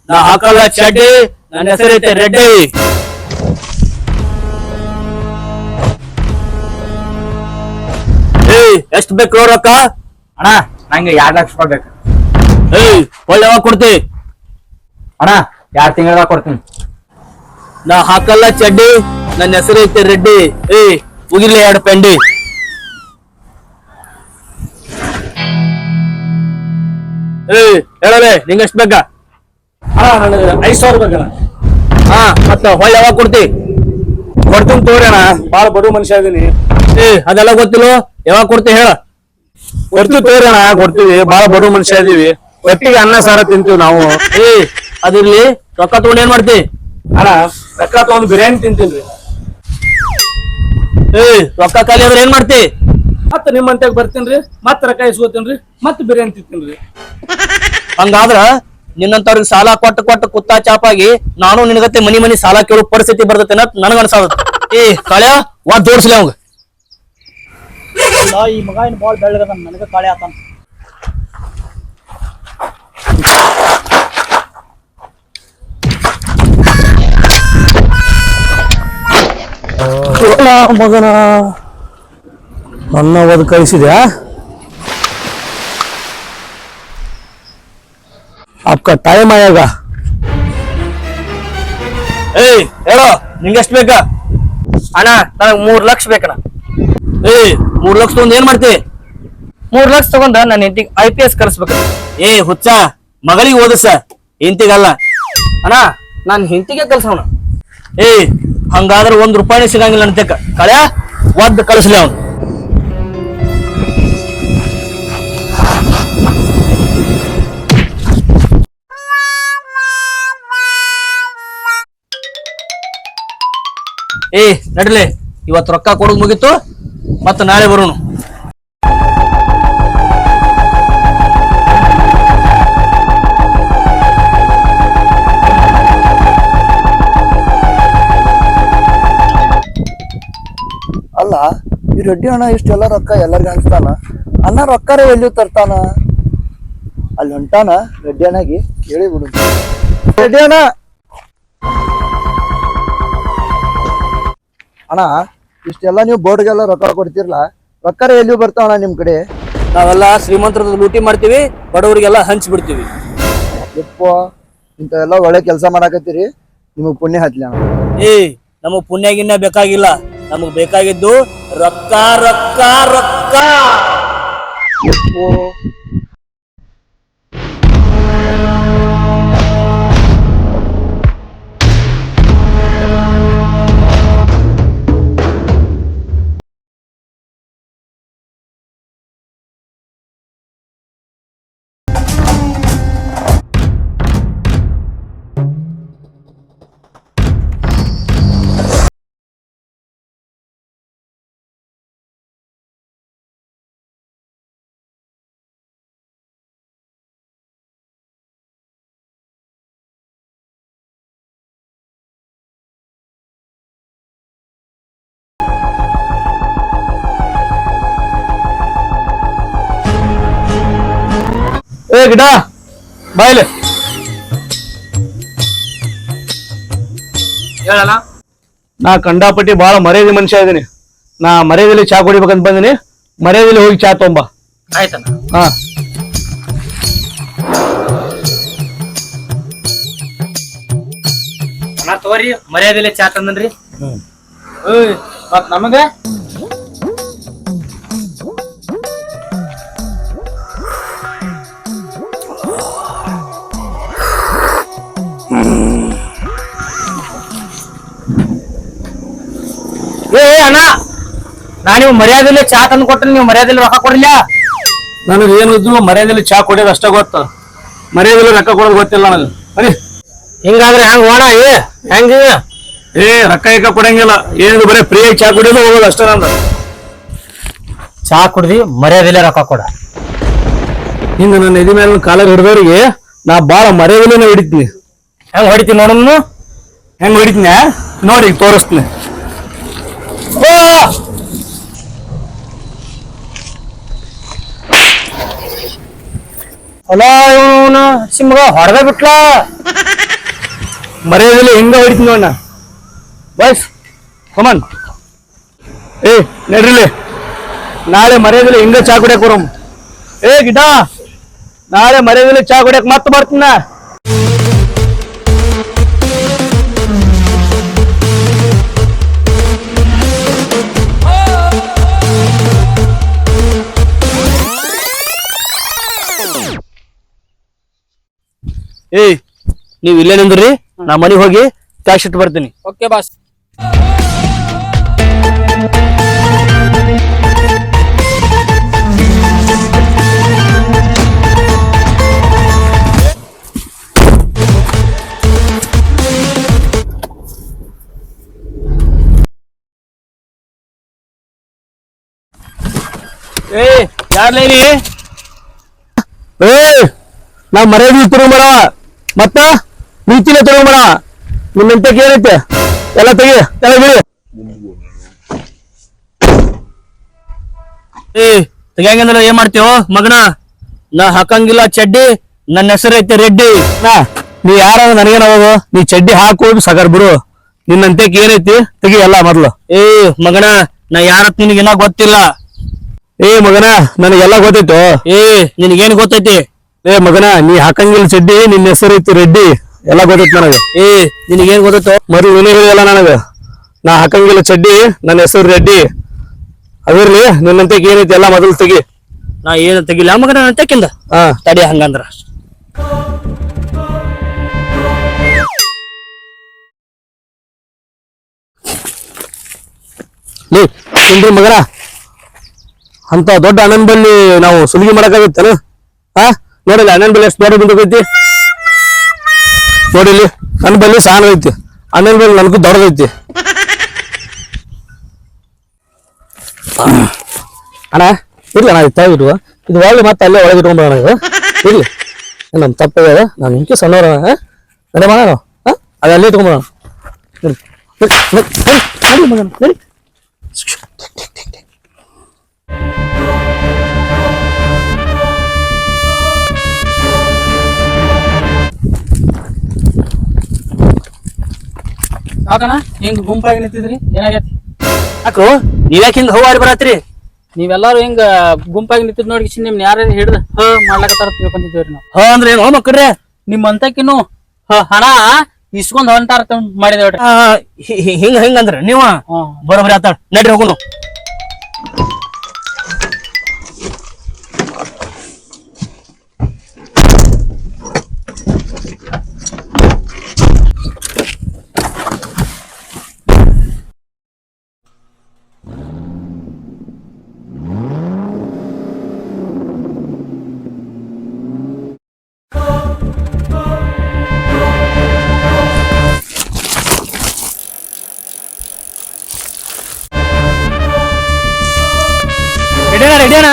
ನಾ ಹಾಕಲ್ಲ ಚಡ್ಡಿ, ನನ್ನ ಹೆಸರೈತೆ ರೆಡ್ಡಿ. ಎಷ್ಟ್ ಬೇಕು ರೊಕ್ಕ? ಅಣ್ಣ ನಂಗೆ 2 ಲಕ್ಷ ರೂಪಾಯಿ ಬೇಕು. ಒಳ್ಳೆ ಯಾವಾಗ ಕೊಡ್ತಿ? ಅಣ್ಣ 2 ತಿಂಗಳದಾಗ ಕೊಡ್ತೀನಿ. ನಾ ಹಾಕಲ್ಲ ಚಡ್ಡಿ, ನನ್ನ ಹೆಸರೈತೆ ರೆಡ್ಡಿ. ಮುಗಿಲ್ಲ 2 ಪೆಂಡಿ. ಹೇಳಲೇ ನಿಂಗೆ ಎಷ್ಟ್ ಬೇಕಾ? ಅಣ್ಣ ನನಗೆ 5,000 ಬೇಕಣ್ಣ. ಹಾ ಮತ್ತ ಹೊಳ್ಳಿ ಯಾವಾಗ ಕೊಡ್ತಿ? ಕೊಡ್ತೀನಿ ತೋರಿ ಅಣ್ಣ, ಬಾಳ ಬಡ ಮನುಷ್ಯ ಇದೀನಿ. ಅದೆಲ್ಲ ಗೊತ್ತಿಲ್ಲ, ಯಾವಾಗ ಕೊಡ್ತಿ ಹೇಳ. ಕೊಡ್ತೀವಿ ತೋರಿ ಅಣ್ಣ, ಕೊಡ್ತೀವಿ. ಬಾಳ ಬಡ ಮನುಷ್ಯ ಇದೀವಿ, ಒಟ್ಟಿಗೆ ಅನ್ನ ಸಾರ ತಿಂತೀವಿ ನಾವು. ಅದಿರ್ಲಿ, ರೊಕ್ಕ ತಗೊಂಡ್ ಏನ್ ಮಾಡ್ತಿ? ಅಣ್ಣ ರೊಕ್ಕ ತಗೊಂಡು ಬಿರಿಯಾನಿ ತಿಂತೀನಿ. ರೊಕ್ಕ ಖಾಲಿ ಆದ್ರೆ ಏನ್ ಮಾಡ್ತಿ? ಮತ್ತ ನಿಮ್ಮಂತಾಗ ಬರ್ತೀನ್ರಿ, ಮತ್ತ ರೊಕ್ಕ ಇಸ್ಕೋತೀನ್ರಿ, ಮತ್ತ ಬಿರಿಯಾನಿ ತಿಂತೀನ್ರಿ. ಹಂಗಾದ್ರ ನಿನ್ನಂತವ್ರಿಗೆ ಸಾಲ ಕೊಟ್ಟು ಕುತ್ತಾ ಚಾಪಾಗಿ ನಾನು ನಿನಗತ್ತೆ ಮನಿ ಸಾಲ ಕೇಳೋ ಪರಿಸ್ಥಿತಿ ಬರ್ತೈತೆ ನನಗ ಅನ್ಸಾದ. ಕಳ್ಯ ವಾದ್ ಜೋಡ್ಸ್ಲಿ ಅವಂಗ. ಈ ಮಗ ಇನ್ ಬಾಳ್ ಬೆಳ್ಳಗದ, ನನಗ ಕಾಳೆ ಆತಾನ. ಮಗನ ನನ್ನ ಒದ್ ಕಳಿಸಿದ್ಯಾ? आपका टाइम आएगा. ಹೇಳೋ ನಿಂಗೆಷ್ಟು ಬೇಕಾ? ಅಣ್ಣ ನನಗ್ 3 ಲಕ್ಷ ಬೇಕಣ್ಣ. 3 ಲಕ್ಷ ತಗೊಂಡ್ ಏನ್ ಮಾಡ್ತಿ? 3 ಲಕ್ಷ ತಗೊಂಡ ನನ್ನ ಹೆಂಡತಿಗೆ IPS ಕರ್ಸ್ಬೇಕ. ಹುಚ್ಚ, ಮಗಳಿಗೆ ಓದಿಸ, ಹೆಂಡತಿಗಲ್ಲ. ಅಣ್ಣ ನಾನ್ ಹೆಂಡತಿಗೆ ಕಲ್ಸೋಣ. ಹಂಗಾದ್ರೆ 1 ರೂಪಾಯಿನೇ ಸಿಗಂಗಿಲ್ಲ ಅಂತಕ್ಕ. ಕಳ್ಯ ಒದ್ದು ಕಳಿಸ್ಲಿ ಅವನು. ನಡ್ಲೆ, ಇವತ್ತು ರೊಕ್ಕ ಕೊಡೋದು ಮುಗಿತು, ಮತ್ತ ನಾಳೆ ಬರೋಣ. ಅಲ್ಲ ಈ ರೆಡ್ಡಿ ಅಣ್ಣ ಇಷ್ಟೆಲ್ಲ ರೊಕ್ಕ ಎಲ್ಲರಿಗೂ ಹಂಚ್ತಾನ, ಅಣ್ಣ ರೊಕ್ಕರೇ ಎಲ್ಲಿ ತರ್ತಾನ? ಅಲ್ಲಿ ಹೊಂಟಾನ ರೆಡ್ಡಿ ಅಣ್ಣಗೆ ಹೇಳಿ ಬಿಡು. ರೆಡ್ಡಿ ಅಣ್ಣ, ಅಣ್ಣ ಇಷ್ಟೆಲ್ಲ ನೀವು ಬೋರ್ಡ್ಗೆಲ್ಲ ರೊಕ್ಕ ಕೊಡ್ತಿರ್ಲ, ರೊಕ್ಕರೇ ಎಲ್ಲಿ ಬರ್ತಾವಣ್ಣ ನಿಮ್ ಕಡೆ? ನಾವೆಲ್ಲ ಶ್ರೀಮಂತರದ ಲೂಟಿ ಮಾಡ್ತೀವಿ, ಬಡವರಿಗೆಲ್ಲ ಹಂಚಿ ಬಿಡ್ತೀವಿ. ಯಪ್ಪ, ಇಂಥವೆಲ್ಲ ಒಳ್ಳೆ ಕೆಲಸ ಮಾಡಾಕತ್ತೀರಿ, ನಿಮಗ್ ಪುಣ್ಯ ಹತ್ಲಿ ಅಣ್ಣ. ನಮಗ್ ಪುಣ್ಯಗಿನ್ನ ಬೇಕಾಗಿಲ್ಲ, ನಮಗ್ ಬೇಕಾಗಿದ್ದು ರೊಕ್ಕ ರೊಕ್ಕ ರೊಕ್ಕ. ಗಿಡ ಬಾಯ್ಲೆ ಹೇಳಲ್ಲ. ನಾ ಕಂಡಾಪಟ್ಟಿ ಬಾಳ ಮರ್ಯಾದೆ ಮನುಷ್ಯ ಇದೀನಿ. ನಾ ಮರ್ಯಾದಲ್ಲಿ ಚಾ ಕುಡಿಬೇಕಂತ ಬಂದಿನಿ, ಮರ್ಯಾದಲ್ಲಿ ಹೋಗಿ ಚಾ ತೊಂಬ. ಆಯ್ತಣ್ಣ. ಹಾ ಅಣ್ಣ ತೋರಿ, ಮರ್ಯಾದೆಲೆ ಚಾ ತಂದನ್ರಿ. ಮತ್ ನಮಗ ಅಣ್ಣ ನೀವು ಮರ್ಯಾದೆಲೆ ಚಾ ತಂದು ಕೊಟ್ರೆ ನೀವು ಮರ್ಯಾದೆಲೆ ರೊಕ್ಕ ಕೊಡ್ಲಿಲ್ಲ. ನನಗೆ ಏನಿದ್ರು ಮರ್ಯಾದೆಯಲ್ಲಿ ಚಾ ಕುಡಿಯೋದು ಅಷ್ಟೇ ಗೊತ್ತು, ಮರ್ಯಾದೆಯಲ್ಲಿ ರೊಕ್ಕ ಕೊಡೋದು ಗೊತ್ತಿಲ್ಲ ನನಗೆ. ಅರಿ ಹಿಂಗಾದ್ರೆ ಹೆಂಗ್ ಓಣ? ಹೆಂಗ ರೊಕ್ಕ ಈಗ ಕೊಡಂಗಿಲ್ಲ, ಏನಿದ್ರು ಬರೀ ಫ್ರೀಯಾಗಿ ಚಾ ಕುಡಿಯೋದು ಹೋಗೋದು ಅಷ್ಟೇ. ನಂದು ಚಾ ಕುಡ್ದಿ ಮರ್ಯಾದೆಲೆ ರೊಕ್ಕ ಕೊಡ. ಹಿಂಗ ನನ್ನ ಎದಿ ಮೇಲೆ ಕಾಲ ಹಿಡಿದವ್ರಿಗೆ ನಾ ಬಾಳ ಮರ್ಯಾದೆಲೆ ಹಿಡಿತೀನಿ. ಹೆಂಗ್ ಹೊಡಿತೀನಿ ನೋಡಮ್ನು? ಹೆಂಗ್ ಹೊಡಿತೀನಿ ನೋಡಿ ತೋರಿಸ್ತೀನಿ. ಅಲ್ಲ ಇವನು ಸಿಮ್ಗ ಹೊಡೆದ ಬಿಟ್ಲ. ಮರ್ಯಾದಲ್ಲಿ ಹೆಂಗ ಹೊಡಿತೀನಿ ನೋಡ ಬಸ್ ಕಮನ್. ಏ ನಡ್ರಿಲಿ, ನಾಳೆ ಮರ್ಯಾದಲ್ಲಿ ಹೆಂಗ ಚಾ ಕುಡಿಯಕ್ ಬರಮ್. ಏ ಗಿಡ, ನಾಳೆ ಮರ್ಯಾದಲ್ಲಿ ಚಾ ಕುಡಿಯಕ್ ಮತ್ತೆ ಬರ್ತೀನ. ಏಯ್ ನೀವ್ ಇಲ್ಲೇ ನಿಂದ್ರಿ, ನಾ ಮನೆಗೆ ಹೋಗಿ ಕ್ಯಾಶ್ ಇಟ್ಟು ಬರ್ತೀನಿ. Okay boss. ಏ ಯಾರ್ಲೇನಿ? ಏ ನಾ ಮರ್ಯಾದಿ ತಿರುಮಣ ಮತ್ತ ನೀತಿನ ತಿರುಮಣ. ನಿಮ್ಮಂತಕ್ಕೆ ಏನೈತೆ ಎಲ್ಲ ತೆಗಿ, ಎಲ್ಲ ಬಿಡಿ. ಏ ತೆಗಿಯಂಗಂದ್ರೆ ಏನ್ ಮಾಡ್ತೀವೋ ಮಗನ? ನಾ ಹಾಕಂಗಿಲ್ಲ ಚಡ್ಡಿ, ನನ್ನ ಹೆಸರು ಐತೆ ರೆಡ್ಡಿ. ನೀ ಯಾರ ನನಗೇನ ಹೋಗು, ನೀ ಚಡ್ಡಿ ಹಾಕೋದು ಸಗರ್ ಬಿಡು. ನಿನ್ನಂತಕ್ಕೆ ಏನೈತಿ ತೆಗಿ ಎಲ್ಲ ಮೊದ್ಲು. ಏ ಮಗನ, ನಾ ಯಾರತ್ ನಿನಗಿನ್ನ ಗೊತ್ತಿಲ್ಲ. ಏ ಮಗನ, ನನಗೆಲ್ಲ ಗೊತ್ತೈತು. ಏ ನಿನಗೇನ್ ಗೊತ್ತೈತಿ? ಏ ಮಗನ, ನೀ ಹಾಕಂಗಿಲ್ಲ ಚಡ್ಡಿ, ನಿನ್ನ ಹೆಸರು ಐತಿ ರೆಡ್ಡಿ, ಎಲ್ಲ ಗೊತ್ತೈತಿ ನನಗೆ. ಏ ನಿನಗೇನ್ ಗೊತ್ತೈತೋ? ಮೊದ್ಲು ನೀನೇ ಹೇಳಿಯಲ್ಲ ನನಗ, ನಾ ಹಾಕಂಗಿಲ್ಲ ಚಡ್ಡಿ, ನನ್ನ ಹೆಸರು ರೆಡ್ಡಿ. ಅದಿರ್ಲಿ, ನಿನ್ನಂತಕ್ಕೆ ಏನೈತಿ ಎಲ್ಲ ಮೊದಲು ತೆಗಿ. ನಾ ಏನು ತೆಗಿಲ್ಲ ಮಗನ ಅಂತಕ್ಕಿಂದ. ಹಾ ತಡಿ ಹಂಗಂದ್ರ. ನೀ ನಿಂದ್ರಿ ಮಗನ, ಅಂತ ದೊಡ್ಡ ಅಣ್ಣನ ಬಲ್ಲಿ ನಾವು ಸುಲಿಗೆ ಮಾಡಕ್ಕಾಗತ್ತೇನು? ಹಾ ನೋಡಿಲ್ಲ, ಅಣ್ಣನ ಬಲ್ಲಿ ಎಷ್ಟು ದೊಡ್ಡ ಬಿದ್ದೈತಿ ನೋಡಿಲ್ಲಿ. ನನ್ನ ಬಲ್ಲಿ ಸಣ್ಣ ಐತಿ, ಅಣ್ಣನ ಬಲ್ಲಿ ನನಗೂ ದೊಡ್ಡದೈತಿ. ಅಣ್ಣ ಇರ್ಲಿ ಅಣ್ಣ, ಇಟ್ಟಾಗಿರುವ ಇದು ಒಳ್ಳೆ ಮತ್ತೆ ಅಲ್ಲೇ ಒಳಗೆ ಇಟ್ಕೊಂಡ್ಬರೋಣ. ಇದು ಇರ್ಲಿ, ನಮ್ಮ ತಪ್ಪಾಗ್ಯದ. ನಾನು ಇಂಕೆ ಸಣ್ಣವ್ರ ನಡೆ ಮಾಡೋಣ. ಹಾ ಅದು ಅಲ್ಲೇ ಇಟ್ಕೊಂಡ್ಬರೋಣ. ನಡಿ ಮಗನ ನಡಿ. ಸಾಕಣ ಹಿಂಗ್ ಗುಂಪಾಗಿ ನಿಂತಿದ್ರಿ, ಏನಾಗೈತಿ? ಯಾಕೋ ನೀವ್ಯಾಕೆ ಹಿಂಗ ಹೂವಾರಿ ಬರತ್ರಿ? ನೀವೆಲ್ಲಾರು ಹಿಂಗ ಗುಂಪಾಗಿ ನಿಂತಿದ್ ನೋಡಿ ನಿಮ್ನ ಯಾರು ಹಿಡ್ದ ಮಾಡ್ಲಕತ್ತಾರ ತಿಳ್ಕೊಂತಿದ್ದೇವ್ರಿ ನಾವು. ಹ ಅಂದ್ರೆ ಏನು ಮಕ್ಕಳ್ರೆ? ನಿಮ್ಮಂತಕಿನ್ನು ಹಣ ಇಸ್ಕೊಂಡ್ ಹೊಂಟಾರ ಮಾಡಿದೇವ್ರಿ. ಹಿಂಗ ಹಿಂಗಂದ್ರ ನೀವ ಬರೋಬರಿ ಆತಾಳ. ನಡ್ರಿ ಹೋಗುನು. ರೆಡಿಯಣ್ಣ,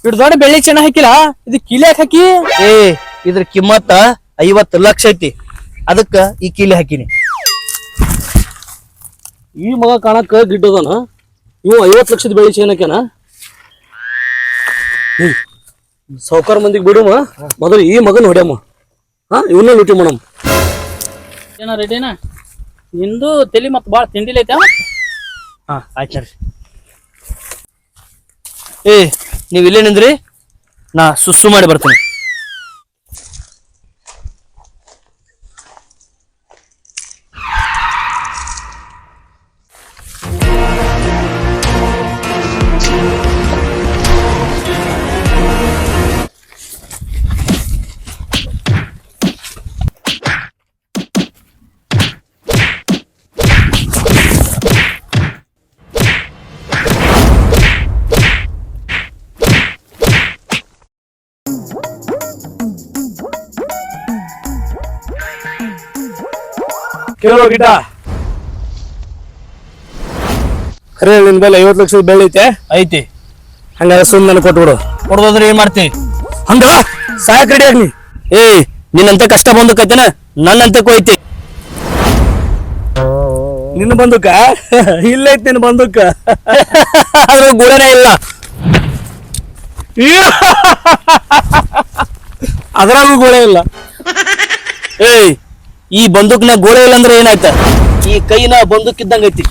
ಇಟ್ಟು ದೊಡ್ಡ ಬೆಳ್ಳಿ ಚೆನ್ನ ಹಾಕಿಲ್ಲ, ಇದು ಕಿಲೆ ಹಾಕಿ. ಏ ಇದ್ರ ಕಿಮ್ಮತ್ತ 50 ಲಕ್ಷ ಐತಿ, ಅದಕ್ಕ ಈ ಕೀಲಿ ಹಾಕಿನಿ. ಈ ಮಗ ಕಾಣಕ್ಕ ಗಿಡ್ಡದನ, ಇವು 50 ಲಕ್ಷದ ಬೆಳಿ ಚೇನಕ್ಯಾನ. ಸಾವುಕಾರ ಮಂದಿಗೆ ಬಿಡುಮ, ಮೊದಲು ಈ ಮಗನ ಹೊಡ್ಯಮ್ಮ. ಹಾ ಇವನ್ನ ಲೂಟಿ ಮಾಡಮ್. ಏನ ರೆಡಿನಾ? ನಿಂದು ತಲಿ ಮತ್ ಬಾಳ ತಿಂಡಿಲ ಐತೆ. ಹಾ ಆಯ್ತು ನಡ್ರಿ. ಏ ನೀವ್ ಇಲ್ಲೇ ನಿಂದ್ರಿ, ನಾ ಸುಸ್ಸು ಮಾಡಿ ಬರ್ತೀನಿ. ಕೇಳೋ ಗಿಡ್ಡ, ಖರೆ ನಿನ್ ಮೇಲೆ 50 ಲಕ್ಷದ ಬೆಳೆ ಐತೆ? ಐತಿ. ಹಂಗಾರೆ ಸುಮ್ಮನೆ ನನಗೆ ಕೊಟ್ಬಿಡು. ಕೊಡೋದ್ರೆ ಏನ್ ಮಾಡ್ತಿ? ಹಂಗ ಸಾಯಕ್ ರೆಡಿ ಆಗ್ನಿ. ಏ ನಿನ್ನಂತ ಕಷ್ಟ ಬಂದಕ್ಕೈತೇನ? ನನ್ನಂತಕ್ಕೂ ಐತಿ. ನಿನ್ನ ಬಂದೂಕ ಇಲ್ಲ ಐತಿ, ನಿನ್ನ ಬಂದೂಕ ಅದ್ರ ಗುಣನೇ ಇಲ್ಲ. ಅದ್ರಾಗೂ ಗೋಳೆ ಇಲ್ಲ. ಏಯ್ ಈ ಬಂದೂಕ್ನಾಗ ಗೋಳೆ ಇಲ್ಲ ಅಂದ್ರೆ ಏನಾಯ್ತ ಈ ಕೈನ ಬಂದೂಕ್ ಇದ್ದಂಗ ಐತಿ.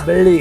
ಬೆಳ್ಳಿ